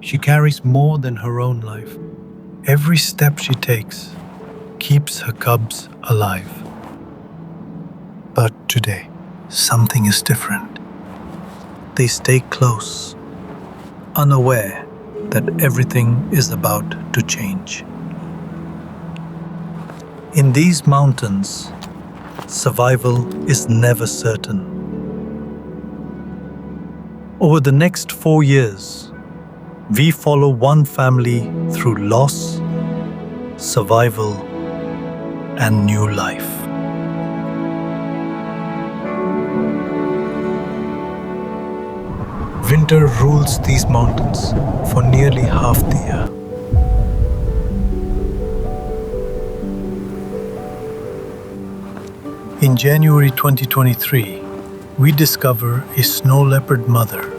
She carries more than her own life. Every step she takes keeps her cubs alive. But today, something is different. They stay close, unaware that everything is about to change. In these mountains, survival is never certain. Over the next 4 years, we follow one family through loss, survival, and new life. Winter rules these mountains for nearly half the year. In January 2023, we discover a snow leopard mother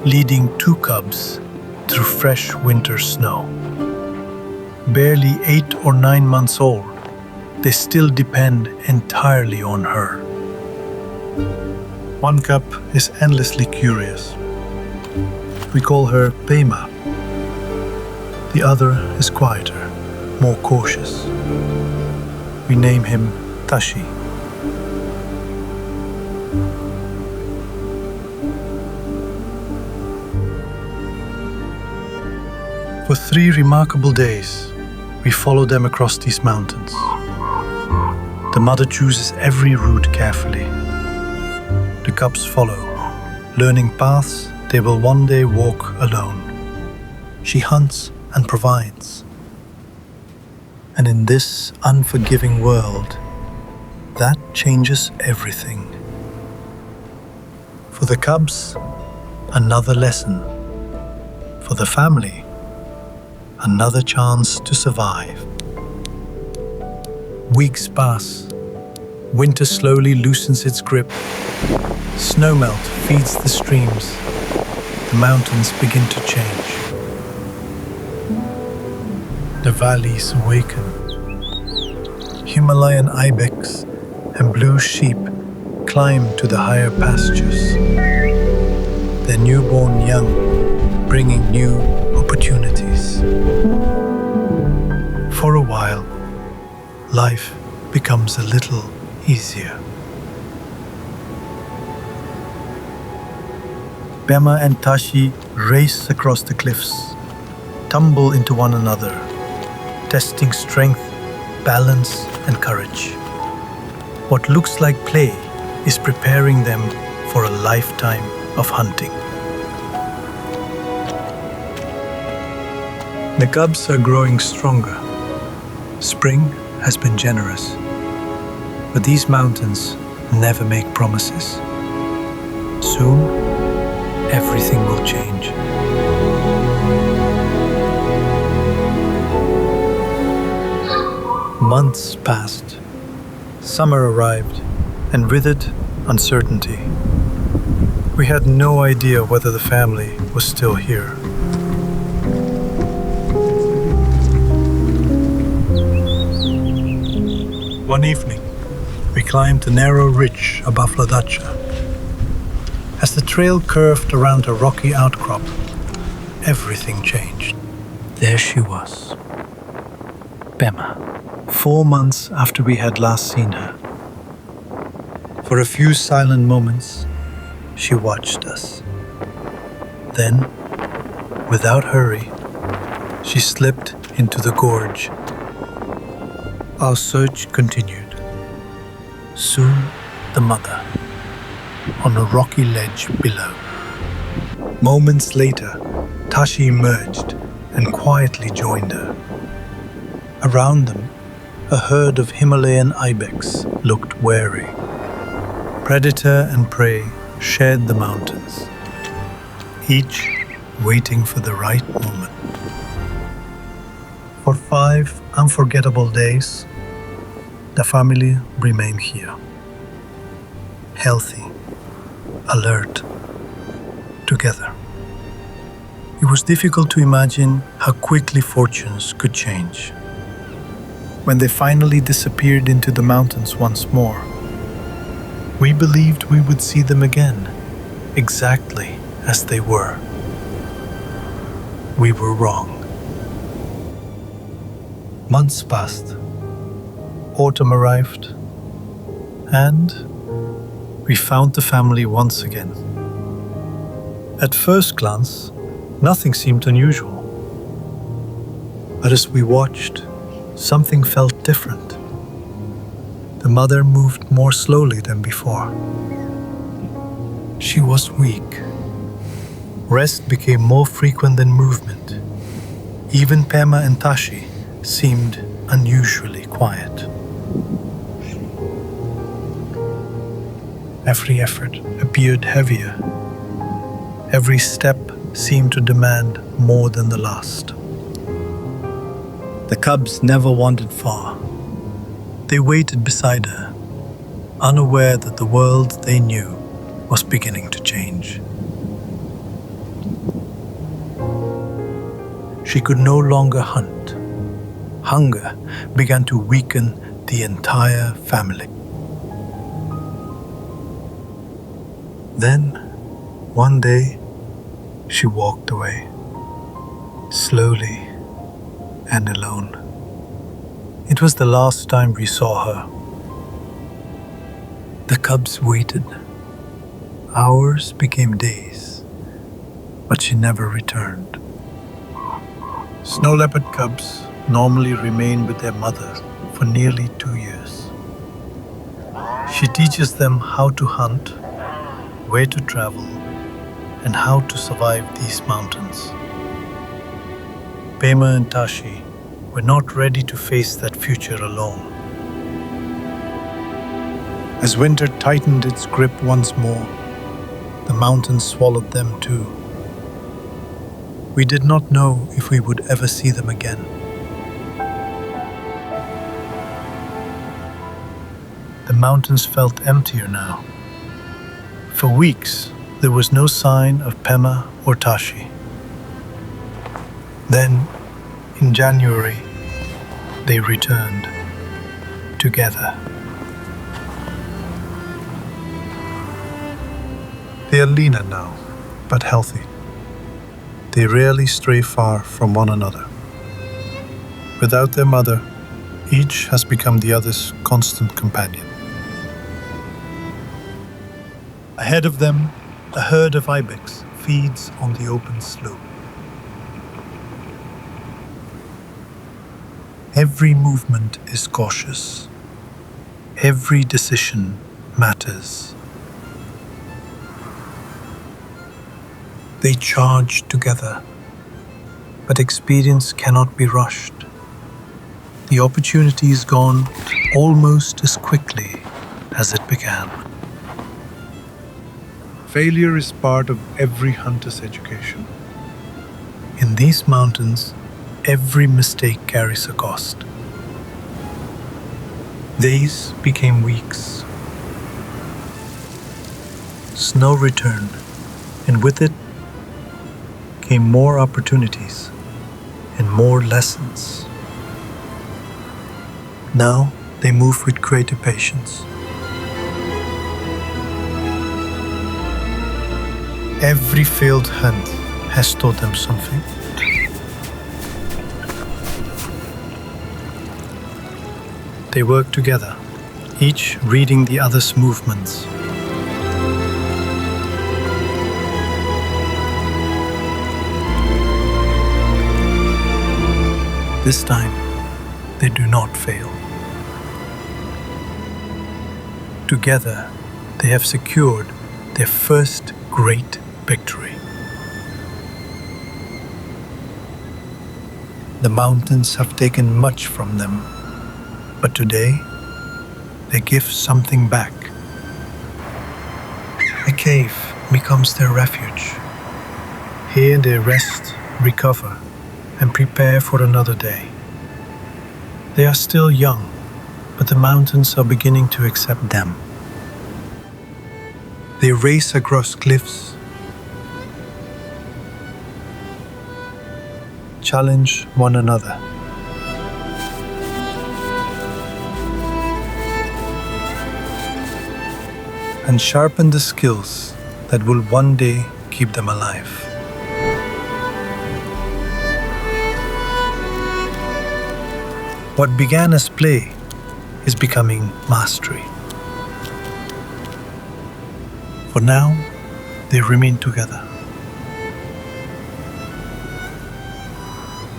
leading 2 cubs through fresh winter snow. Barely 8 or 9 months old, they still depend entirely on her. One cub is endlessly curious. We call her Pema. The other is quieter, more cautious. We name him Tashi. For 3 remarkable days, we follow them across these mountains. The mother chooses every route carefully. The cubs follow, learning paths they will one day walk alone. She hunts and provides. And in this unforgiving world, that changes everything. For the cubs, another lesson. For the family, another chance to survive. Weeks pass. Winter slowly loosens its grip. Snowmelt feeds the streams. The mountains begin to change. The valleys awaken. Himalayan ibex and blue sheep climb to the higher pastures. Their newborn young bringing new opportunities. For a while, life becomes a little easier. Pema and Tashi race across the cliffs, tumble into one another, testing strength, balance, and courage. What looks like play is preparing them for a lifetime of hunting. The cubs are growing stronger. Spring has been generous. But these mountains never make promises. Soon, everything will change. Months passed. Summer arrived, and with it, uncertainty. We had no idea whether the family was still here. One evening, we climbed a narrow ridge above La Dacha. As the trail curved around a rocky outcrop, everything changed. There she was, Pema, 4 months after we had last seen her. For a few silent moments, she watched us. Then, without hurry, she slipped into the gorge. Our search continued. Soon, the mother, on a rocky ledge below. Moments later, Tashi emerged and quietly joined her. Around them, a herd of Himalayan ibex looked wary. Predator and prey shared the mountains, each waiting for the right moment. For 5 unforgettable days, the family remained here, healthy, alert, together. It was difficult to imagine how quickly fortunes could change. When they finally disappeared into the mountains once more, we believed we would see them again, exactly as they were. we were wrong. Months passed. Autumn arrived, and we found the family once again. At first glance, nothing seemed unusual. But as we watched, something felt different. The mother moved more slowly than before. She was weak. Rest became more frequent than movement. Even Pema and Tashi seemed unusually quiet. Every effort appeared heavier. Every step seemed to demand more than the last. The cubs never wandered far. They waited beside her, unaware that the world they knew was beginning to change. She could no longer hunt. Hunger began to weaken the entire family. Then, one day, she walked away, slowly and alone. It was the last time we saw her. The cubs waited. Hours became days, but she never returned. Snow leopard cubs normally remain with their mother for nearly 2 years. She teaches them how to hunt, where to travel, and how to survive these mountains. Pema and Tashi were not ready to face that future alone. As winter tightened its grip once more, the mountains swallowed them too. We did not know if we would ever see them again. The mountains felt emptier now. For weeks, there was no sign of Pema or Tashi. Then, in January, they returned, together. They are leaner now, but healthy. They rarely stray far from one another. Without their mother, each has become the other's constant companion. Ahead of them, a herd of ibex feeds on the open slope. Every movement is cautious. Every decision matters. They charge together, but experience cannot be rushed. The opportunity is gone almost as quickly as it began. Failure is part of every hunter's education. In these mountains, every mistake carries a cost. Days became weeks. Snow returned, and with it came more opportunities and more lessons. Now they move with greater patience. Every failed hunt has taught them something. They work together, each reading the other's movements. This time, they do not fail. Together, they have secured their first great victory. The mountains have taken much from them, but today, they give something back. A cave becomes their refuge. Here they rest, recover, and prepare for another day. They are still young, but the mountains are beginning to accept them. They race across cliffs, challenge one another. And sharpen the skills that will one day keep them alive. What began as play is becoming mastery. For now, they remain together.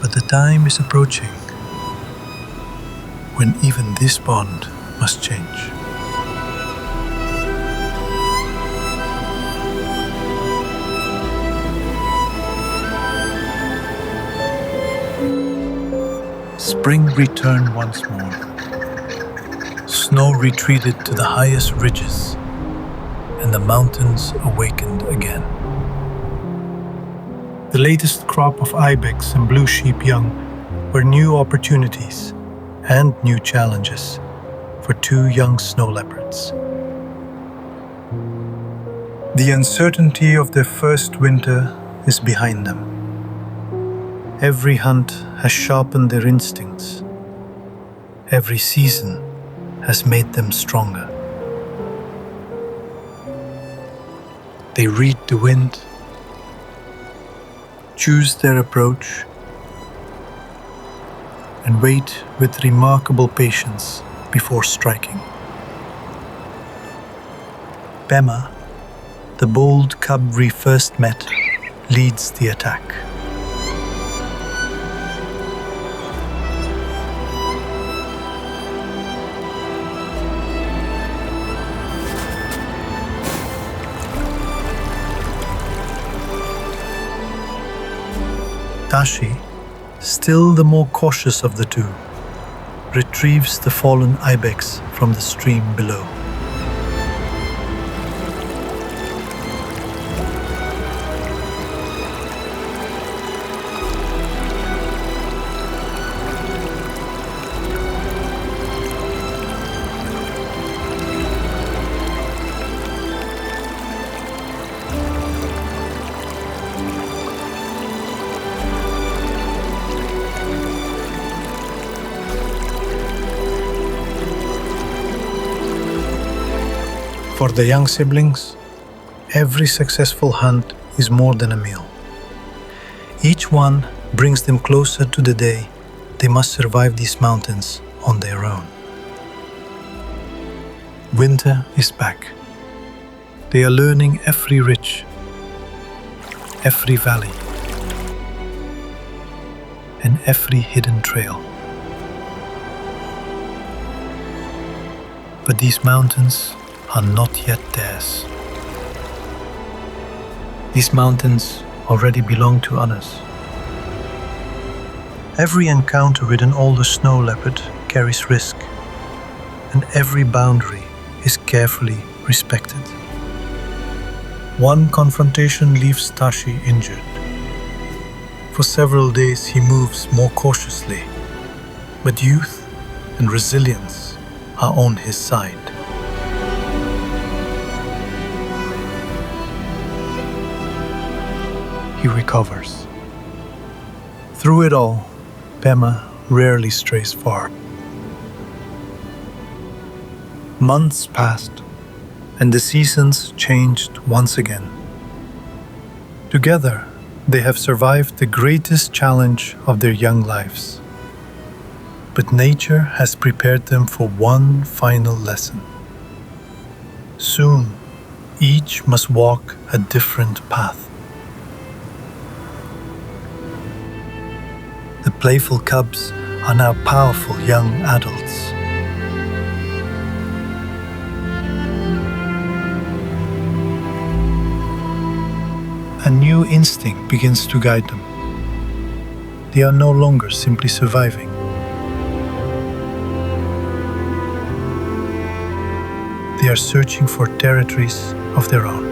But the time is approaching when even this bond must change. Spring returned once more. Snow retreated to the highest ridges, and the mountains awakened again. The latest crop of ibex and blue sheep young were new opportunities and new challenges for two young snow leopards. The uncertainty of their first winter is behind them. Every hunt has sharpened their instincts. Every season has made them stronger. They read the wind, choose their approach, and wait with remarkable patience before striking. Pema, the bold cub we first met, leads the attack. Tashi, still the more cautious of the two, retrieves the fallen ibex from the stream below. For the young siblings, every successful hunt is more than a meal. Each one brings them closer to the day they must survive these mountains on their own. Winter is back. They are learning every ridge, every valley, and every hidden trail. But these mountains are not yet theirs. These mountains already belong to others. Every encounter with an older snow leopard carries risk, and every boundary is carefully respected. One confrontation leaves Tashi injured. For several days he moves more cautiously, but youth and resilience are on his side. He recovers. Through it all, Pema rarely strays far. Months passed, and the seasons changed once again. Together, they have survived the greatest challenge of their young lives. But nature has prepared them for one final lesson. Soon, each must walk a different path. The playful cubs are now powerful young adults. A new instinct begins to guide them. They are no longer simply surviving. They are searching for territories of their own.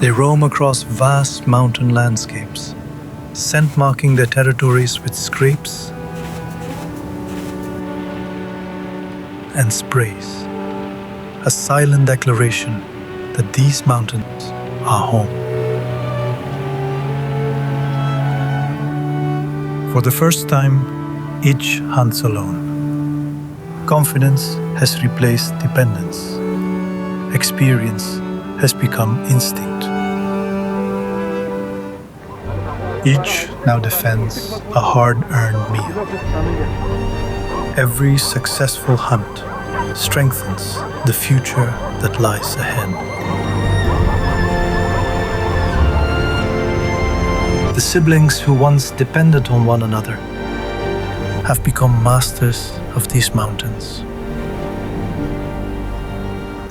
They roam across vast mountain landscapes, scent marking their territories with scrapes and sprays, a silent declaration that these mountains are home. For the first time, each hunts alone. Confidence has replaced dependence. Experience has become instinct. Each now defends a hard-earned meal. Every successful hunt strengthens the future that lies ahead. The siblings who once depended on one another have become masters of these mountains.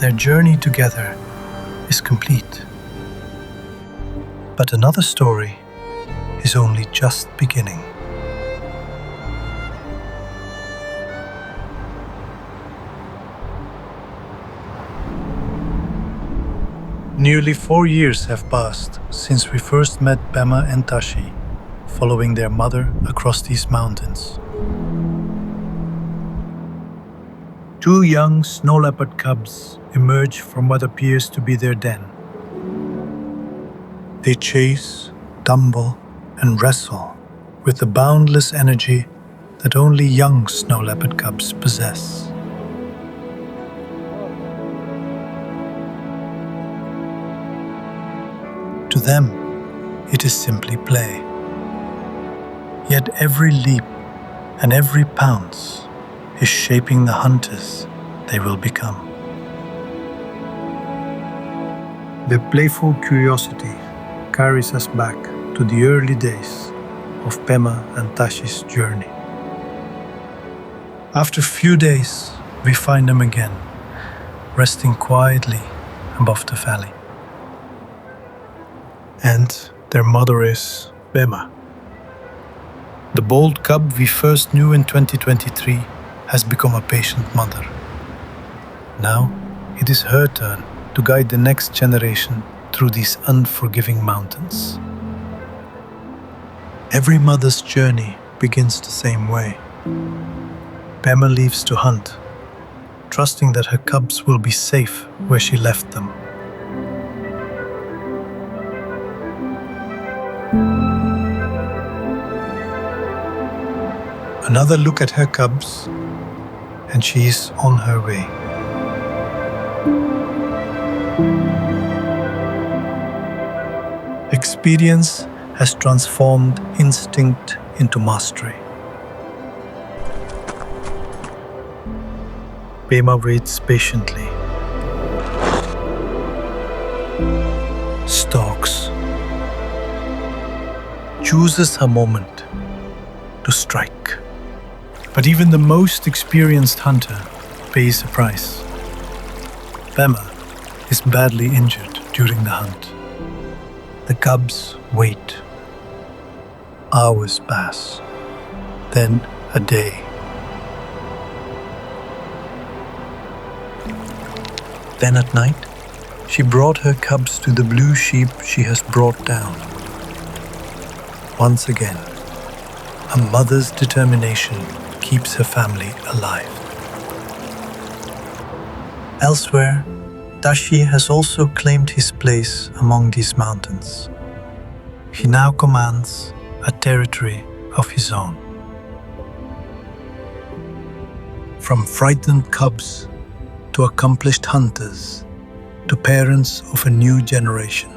Their journey together is complete. But another story is only just beginning. Nearly 4 years have passed since we first met Pema and Tashi, following their mother across these mountains. 2 young snow leopard cubs emerge from what appears to be their den. They chase, tumble, and wrestle with the boundless energy that only young snow leopard cubs possess. To them, it is simply play. Yet every leap and every pounce is shaping the hunters they will become. Their playful curiosity carries us back to the early days of Pema and Tashi's journey. After a few days, we find them again, resting quietly above the valley. And their mother is Pema. The bold cub we first knew in 2023 has become a patient mother. Now it is her turn to guide the next generation through these unforgiving mountains. Every mother's journey begins the same way. Pema leaves to hunt, trusting that her cubs will be safe where she left them. Another look at her cubs, and she is on her way. Experience has transformed instinct into mastery. Pema waits patiently, stalks, chooses her moment to strike. But even the most experienced hunter pays a price. Pema is badly injured during the hunt. The cubs wait. Hours pass, then a day. Then at night, she brought her cubs to the blue sheep she has brought down. Once again, a mother's determination keeps her family alive. Elsewhere, Tashi has also claimed his place among these mountains. He now commands a territory of his own. From frightened cubs to accomplished hunters to parents of a new generation.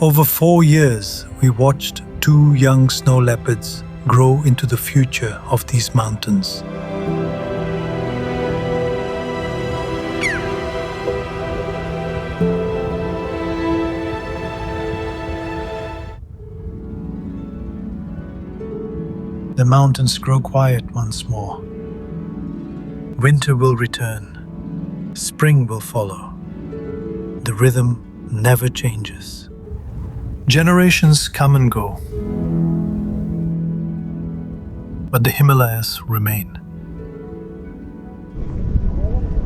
Over 4 years, we watched 2 young snow leopards grow into the future of these mountains. The mountains grow quiet once more. Winter will return. Spring will follow. The rhythm never changes. Generations come and go, but the Himalayas remain.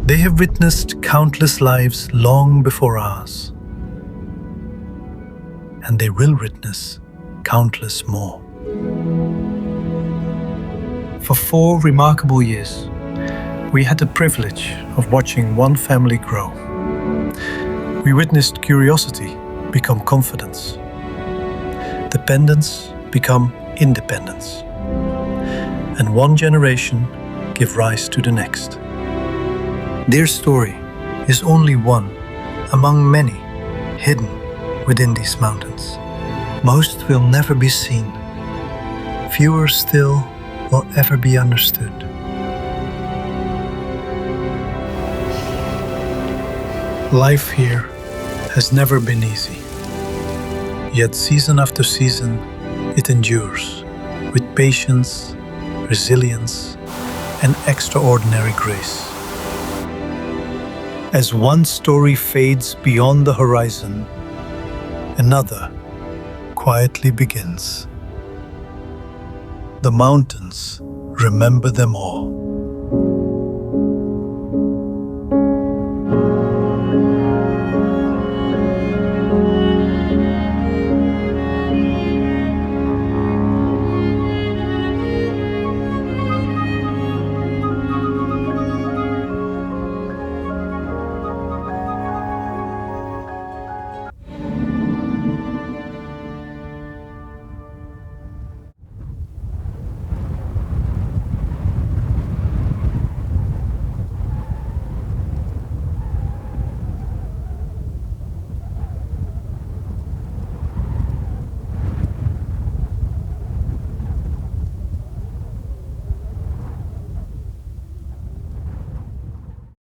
They have witnessed countless lives long before ours, and they will witness countless more. For 4 remarkable years, we had the privilege of watching one family grow. We witnessed curiosity become confidence, dependence become independence, and one generation give rise to the next. Their story is only one among many hidden within these mountains. Most will never be seen. Fewer still will ever be understood. Life here has never been easy. Yet season after season, it endures with patience, resilience, and extraordinary grace. As one story fades beyond the horizon, another quietly begins. The mountains remember them all.